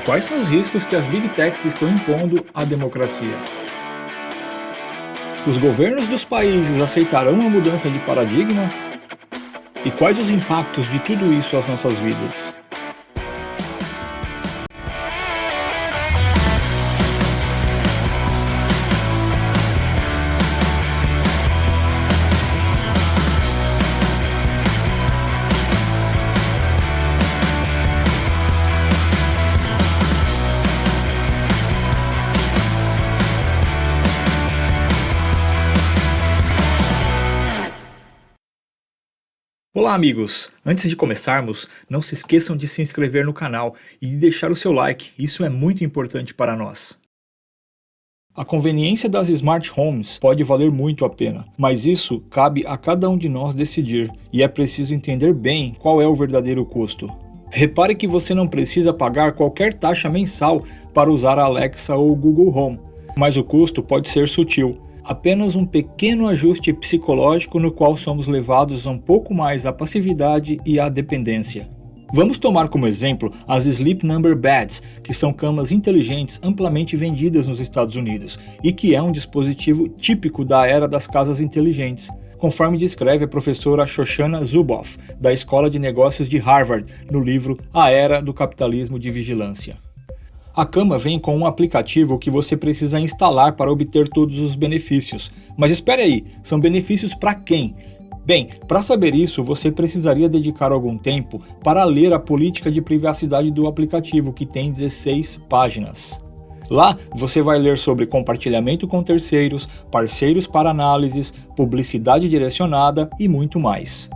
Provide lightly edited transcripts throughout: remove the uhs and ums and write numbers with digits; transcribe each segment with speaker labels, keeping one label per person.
Speaker 1: Quais são os riscos que as Big Techs estão impondo à democracia? Os governos dos países aceitarão uma mudança de paradigma? E quais os impactos de tudo isso às nossas vidas? Olá amigos! Antes de começarmos, não se esqueçam de se inscrever no canal e de deixar o seu like, isso é muito importante para nós. A conveniência das Smart Homes pode valer muito a pena, mas isso cabe a cada um de nós decidir, e é preciso entender bem qual é o verdadeiro custo. Repare que você não precisa pagar qualquer taxa mensal para usar a Alexa ou o Google Home, mas o custo pode ser sutil. Apenas um pequeno ajuste psicológico no qual somos levados um pouco mais à passividade e à dependência. Vamos tomar como exemplo as Sleep Number Beds, que são camas inteligentes amplamente vendidas nos Estados Unidos e que é um dispositivo típico da era das casas inteligentes, conforme descreve a professora Shoshana Zuboff, da Escola de Negócios de Harvard, no livro A Era do Capitalismo de Vigilância. A cama vem com um aplicativo que você precisa instalar para obter todos os benefícios. Mas espere aí, são benefícios para quem? Bem, para saber isso, você precisaria dedicar algum tempo para ler a política de privacidade do aplicativo, que tem 16 páginas. Lá, você vai ler sobre compartilhamento com terceiros, parceiros para análises, publicidade direcionada e muito mais.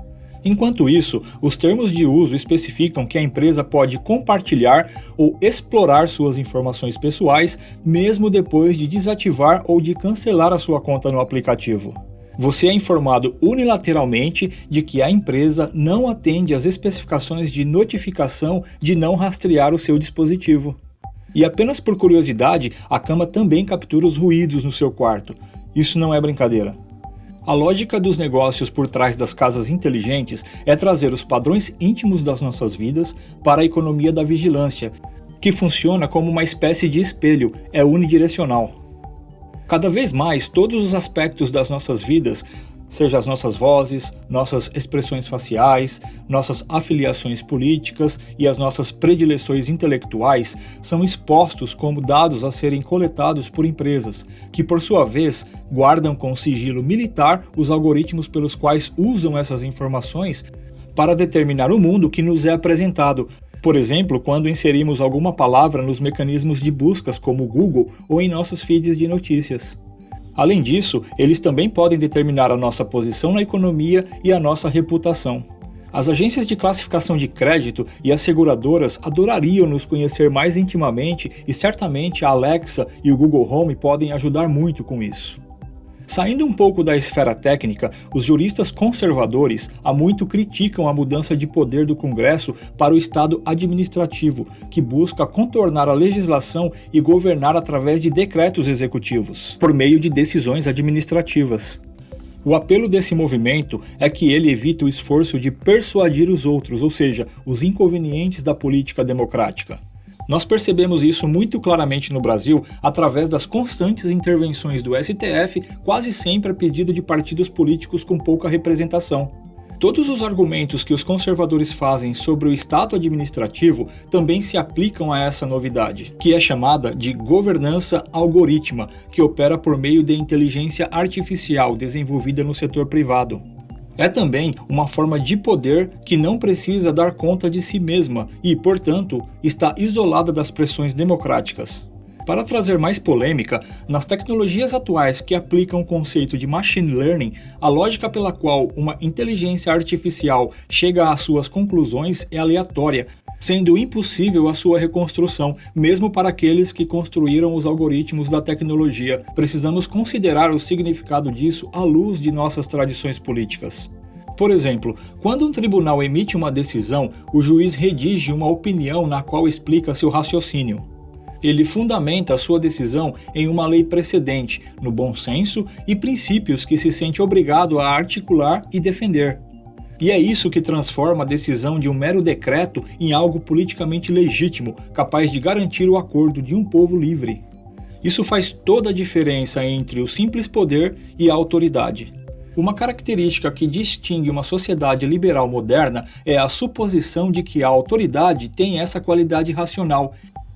Speaker 1: Enquanto isso, os termos de uso especificam que a empresa pode compartilhar ou explorar suas informações pessoais, mesmo depois de desativar ou de cancelar a sua conta no aplicativo. Você é informado unilateralmente de que a empresa não atende às especificações de notificação de não rastrear o seu dispositivo. E apenas por curiosidade, a cama também captura os ruídos no seu quarto. Isso não é brincadeira. A lógica dos negócios por trás das casas inteligentes é trazer os padrões íntimos das nossas vidas para a economia da vigilância, que funciona como uma espécie de espelho, é unidirecional. Cada vez mais, todos os aspectos das nossas vidas, seja as nossas vozes, nossas expressões faciais, nossas afiliações políticas e as nossas predileções intelectuais, são expostos como dados a serem coletados por empresas, que por sua vez guardam com sigilo militar os algoritmos pelos quais usam essas informações para determinar o mundo que nos é apresentado. Por exemplo, quando inserimos alguma palavra nos mecanismos de buscas como o Google ou em nossos feeds de notícias. Além disso, eles também podem determinar a nossa posição na economia e a nossa reputação. As agências de classificação de crédito e as seguradoras adorariam nos conhecer mais intimamente e certamente a Alexa e o Google Home podem ajudar muito com isso. Saindo um pouco da esfera técnica, os juristas conservadores há muito criticam a mudança de poder do Congresso para o Estado administrativo, que busca contornar a legislação e governar através de decretos executivos, por meio de decisões administrativas. O apelo desse movimento é que ele evite o esforço de persuadir os outros, ou seja, os inconvenientes da política democrática. Nós percebemos isso muito claramente no Brasil através das constantes intervenções do STF, quase sempre a pedido de partidos políticos com pouca representação. Todos os argumentos que os conservadores fazem sobre o Estado administrativo também se aplicam a essa novidade, que é chamada de governança algorítmica, que opera por meio de inteligência artificial desenvolvida no setor privado. É também uma forma de poder que não precisa dar conta de si mesma e, portanto, está isolada das pressões democráticas. Para trazer mais polêmica, nas tecnologias atuais que aplicam o conceito de machine learning, a lógica pela qual uma inteligência artificial chega às suas conclusões é aleatória, sendo impossível a sua reconstrução, mesmo para aqueles que construíram os algoritmos da tecnologia. Precisamos considerar o significado disso à luz de nossas tradições políticas. Por exemplo, quando um tribunal emite uma decisão, o juiz redige uma opinião na qual explica seu raciocínio. Ele fundamenta a sua decisão em uma lei precedente, no bom senso e princípios que se sente obrigado a articular e defender. E é isso que transforma a decisão de um mero decreto em algo politicamente legítimo, capaz de garantir o acordo de um povo livre. Isso faz toda a diferença entre o simples poder e a autoridade. Uma característica que distingue uma sociedade liberal moderna é a suposição de que a autoridade tem essa qualidade racional,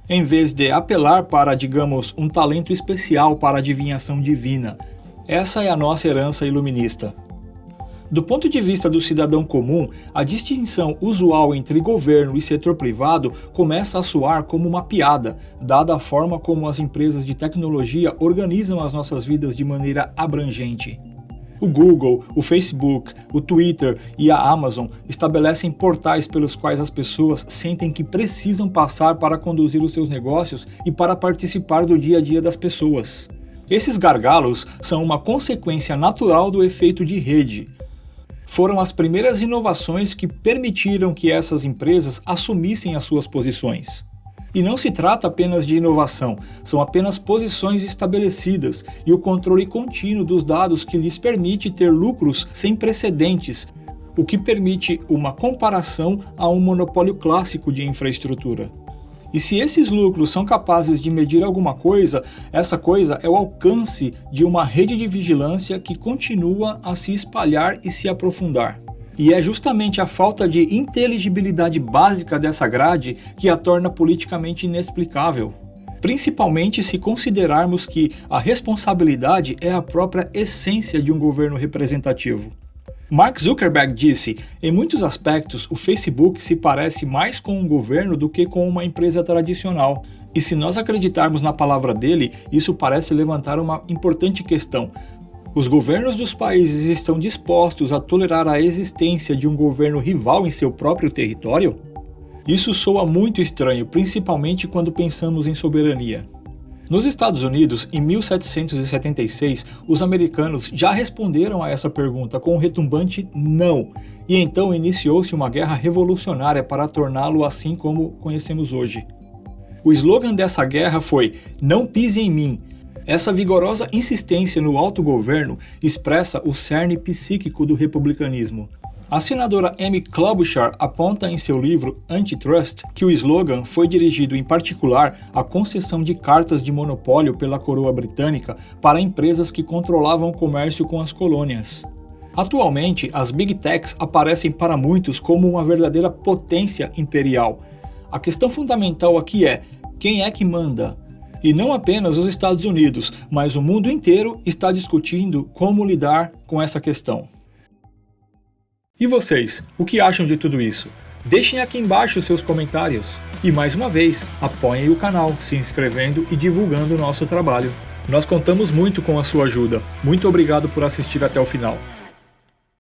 Speaker 1: em vez de apelar para, digamos, um talento especial para a adivinhação divina. Essa é a nossa herança iluminista. Do ponto de vista do cidadão comum, a distinção usual entre governo e setor privado começa a soar como uma piada, dada a forma como as empresas de tecnologia organizam as nossas vidas de maneira abrangente. O Google, o Facebook, o Twitter e a Amazon estabelecem portais pelos quais as pessoas sentem que precisam passar para conduzir os seus negócios e para participar do dia a dia das pessoas. Esses gargalos são uma consequência natural do efeito de rede. Foram as primeiras inovações que permitiram que essas empresas assumissem as suas posições. E não se trata apenas de inovação, são apenas posições estabelecidas e o controle contínuo dos dados que lhes permite ter lucros sem precedentes, o que permite uma comparação a um monopólio clássico de infraestrutura. E se esses lucros são capazes de medir alguma coisa, essa coisa é o alcance de uma rede de vigilância que continua a se espalhar e se aprofundar. E é justamente a falta de inteligibilidade básica dessa grade que a torna politicamente inexplicável. Principalmente se considerarmos que a responsabilidade é a própria essência de um governo representativo. Mark Zuckerberg disse: em muitos aspectos, o Facebook se parece mais com um governo do que com uma empresa tradicional. E se nós acreditarmos na palavra dele, isso parece levantar uma importante questão. Os governos dos países estão dispostos a tolerar a existência de um governo rival em seu próprio território? Isso soa muito estranho, principalmente quando pensamos em soberania. Nos Estados Unidos, em 1776, os americanos já responderam a essa pergunta com um retumbante não, e então iniciou-se uma guerra revolucionária para torná-lo assim como conhecemos hoje. O slogan dessa guerra foi "Não pise em mim". Essa vigorosa insistência no autogoverno expressa o cerne psíquico do republicanismo. A senadora Amy Klobuchar aponta em seu livro Antitrust que o slogan foi dirigido em particular à concessão de cartas de monopólio pela coroa britânica para empresas que controlavam o comércio com as colônias. Atualmente, as Big Techs aparecem para muitos como uma verdadeira potência imperial. A questão fundamental aqui é: quem é que manda? E não apenas os Estados Unidos, mas o mundo inteiro está discutindo como lidar com essa questão. E vocês, o que acham de tudo isso? Deixem aqui embaixo seus comentários. E mais uma vez, apoiem o canal, se inscrevendo e divulgando o nosso trabalho. Nós contamos muito com a sua ajuda. Muito obrigado por assistir até o final.